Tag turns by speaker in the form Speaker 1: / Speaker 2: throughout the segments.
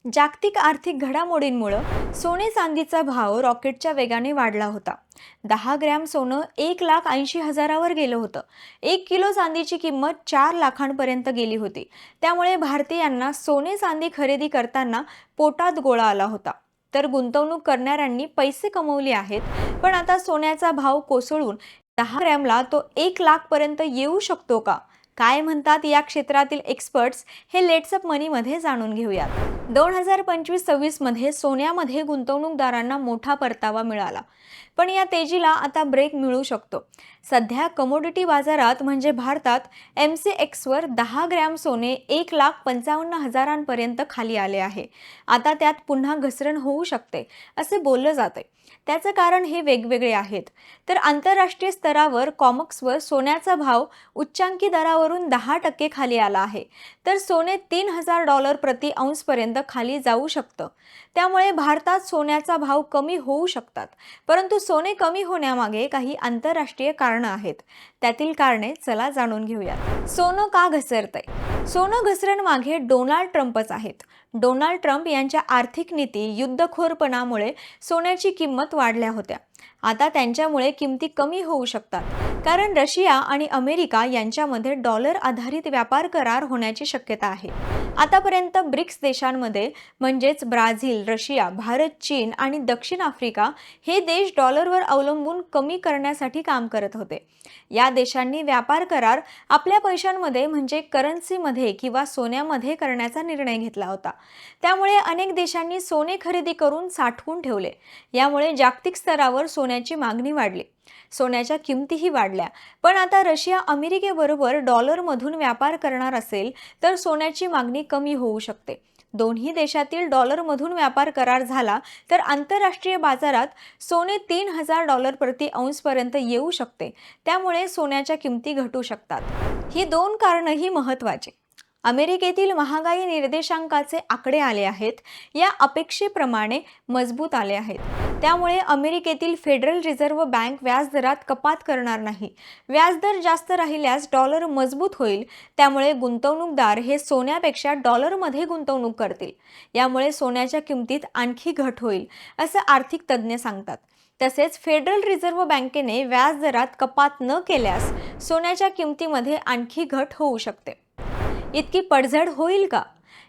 Speaker 1: जागतिक आर्थिक घडामोडींमुळे सोने चांदीचा भाव रॉकेटच्या वेगाने वाढला होता। 10 ग्रॅम सोनं 1,80,000वर गेलं होतं। 1 किलो चांदीची किंमत 4 लाखांपर्यंत गेली होती। त्यामुळे भारतीयांना सोने चांदी खरेदी करताना पोटात गोळा आला होता। तर गुंतवणूक करणाऱ्यांनी पैसे कमवले आहेत, पण आता सोन्याचा भाव कोसळून 10 ग्रॅमला तो 1 लाख पर्यंत येऊ शकतो का? काय म्हणतात या क्षेत्रातील एक्सपर्ट्स, हे लेट्स अप मनी मध्ये जाणून घेऊयात। 2025-26 मध्ये सोन्यामध्ये गुंतवणूकदारांना मोठा परतावा मिळाला, पण या तेजीला आता ब्रेक मिळू शकतो। सध्या कमोडिटी बाजारात म्हणजे भारतात MCX वर 10 ग्रॅम सोने 1,55,000पर्यंत खाली आले आहे। आता त्यात पुन्हा घसरण होऊ शकते असे बोललं जाते। त्याचं कारण हे वेगवेगळे आहेत। तर आंतरराष्ट्रीय स्तरावर कॉमक्सवर सोन्याचा भाव उच्चांकी दरावरून 10% खाली आला आहे। तर सोने $3,000 प्रति औंस पर्यंत खाली जाऊ शकतं। त्यामुळे भारतात सोन्याचा भाव कमी होऊ शकतात, परंतु सोने कमी होण्यामागे काही आंतरराष्ट्रीय कारणे आहेत। त्यातील कारणे चला जाणून घेऊयात। सोनं का घसरतंय? सोनं घसरण मागे डोनाल्ड ट्रम्पच आहेत। डोनाल्ड ट्रम्प यांच्या आर्थिक नीती युद्धखोरपणामुळे सोन्याची किंमत वाढल्या होत्या। आता त्यांच्यामुळे किमती कमी होऊ शकतात, कारण रशिया आणि अमेरिका यांच्यामध्ये डॉलर आधारित व्यापार करार होण्याची शक्यता आहे। आतापर्यंत ब्रिक्स देशांमध्ये म्हणजेच ब्राझील, रशिया, भारत, चीन आणि दक्षिण आफ्रिका हे देश डॉलरवर अवलंबून कमी करण्यासाठी काम करत होते। या देशांनी व्यापार करार आपल्या पैशांमध्ये म्हणजे करन्सीमध्ये किंवा सोन्यामध्ये करण्याचा निर्णय घेतला होता। त्यामुळे अनेक देशांनी सोने खरेदी करून साठवून ठेवले। यामुळे जागतिक स्तरावर सोन्याची मागणी वाढली, सोन्याच्या किमतीही वाढल्या। पण आता रशिया अमेरिकेबरोबर डॉलरमधून व्यापार करणार असेल तर सोन्याची मागणी कमी होऊ शकते। दोन्ही देशातील डॉलरमधून व्यापार करार झाला तर आंतरराष्ट्रीय बाजारात सोने $3,000 प्रति औंस पर्यंत येऊ शकते। त्यामुळे सोन्याच्या किमती घटू शकतात। ही दोन कारणंही महत्त्वाची। अमेरिकेतील महागाई निर्देशांकाचे आकडे आले आहेत, या अपेक्षेप्रमाणे मजबूत आले आहेत। त्यामुळे अमेरिकेतील फेडरल रिझर्व्ह बँक व्याजदरात कपात करणार नाही। व्याजदर जास्त राहिल्यास डॉलर मजबूत होईल, त्यामुळे गुंतवणूकदार हे सोन्यापेक्षा डॉलरमध्ये गुंतवणूक करतील। यामुळे सोन्याच्या किमतीत आणखी घट होईल असं आर्थिक तज्ज्ञ सांगतात। तसेच फेडरल रिझर्व्ह बँकेने व्याजदरात कपात न केल्यास सोन्याच्या किमतीमध्ये आणखी घट होऊ शकते। इतकी पडझड होईल का?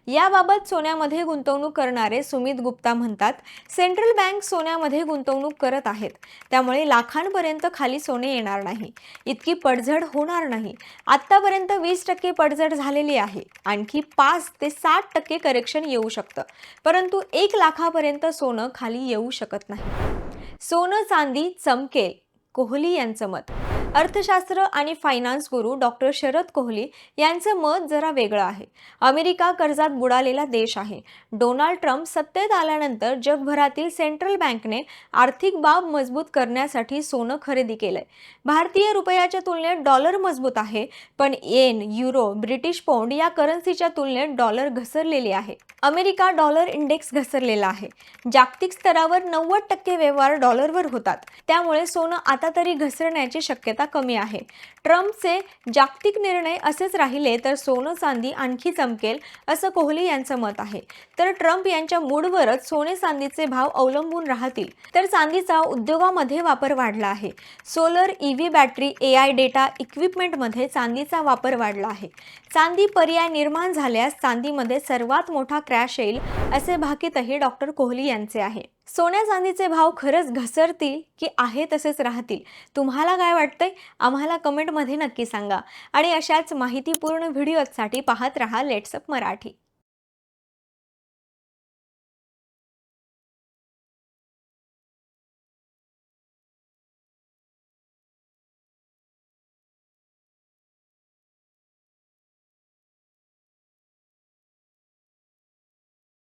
Speaker 1: याबाबत सोन्यामध्ये गुंतवणूक करणारे सुमित गुप्ता म्हणतात, सेंट्रल बँक सोन्यामध्ये गुंतवणूक करत आहेत, त्यामुळे लाखांपर्यंत खाली सोने येणार नाही। इतकी पडझड होणार नाही। आतापर्यंत 20% पडझड झालेली आहे। आणखी 5 ते 60% करेक्शन येऊ शकतं, परंतु 1 लाखापर्यंत सोनं खाली येऊ शकत नाही। सोनं चांदी चमकेल, कोहली यांचं मत। अर्थशास्त्र आणि फायनान्स गुरु डॉक्टर शरद कोहली यांचं मत जरा वेगळं आहे। अमेरिका कर्जात बुडालेला देश आहे। डोनाल्ड ट्रम्प सत्तेत आल्यानंतर जगभरातील सेंट्रल बँकने आर्थिक बाब मजबूत करण्यासाठी सोनं खरेदी केलंय। भारतीय रुपयाच्या तुलनेत डॉलर मजबूत आहे, पण येन, युरो, ब्रिटिश पौंड या करन्सीच्या तुलनेत डॉलर घसरलेले आहे। अमेरिका डॉलर इंडेक्स घसरलेला आहे। जागतिक स्तरावर 90% व्यवहार डॉलरवर होतात, त्यामुळे सोनं आता तरी घसरण्याची शक्यता कमी आहे। ट्रम्पचे जागतिक निर्णय असेच राहिले तर सोनं चांदी आणखी चमकेल असं कोहली यांचं मत आहे। तर ट्रम्प यांच्या मूडवरच सोने चांदीचे भाव अवलंबून राहतील। तर चांदीचा उद्योगामध्ये वापर वाढला आहे। Solar, EV battery, AI data इक्विपमेंटमध्ये चांदीचा वापर वाढला आहे। चांदी पर्याय निर्माण झाल्यास चांदीमध्ये सर्वात मोठा क्रॅश येईल असे भाकीतही डॉक्टर कोहली यांचे आहे। सोन्या चांदीचे भाव खरंच घसरतील की आहे तसेच राहतील? तुम्हाला काय वाटतंय? आम्हाला कमेंटमध्ये नक्की सांगा। आणि अशाच माहितीपूर्ण व्हिडिओसाठी पाहत रहा लेट्स अप मराठी।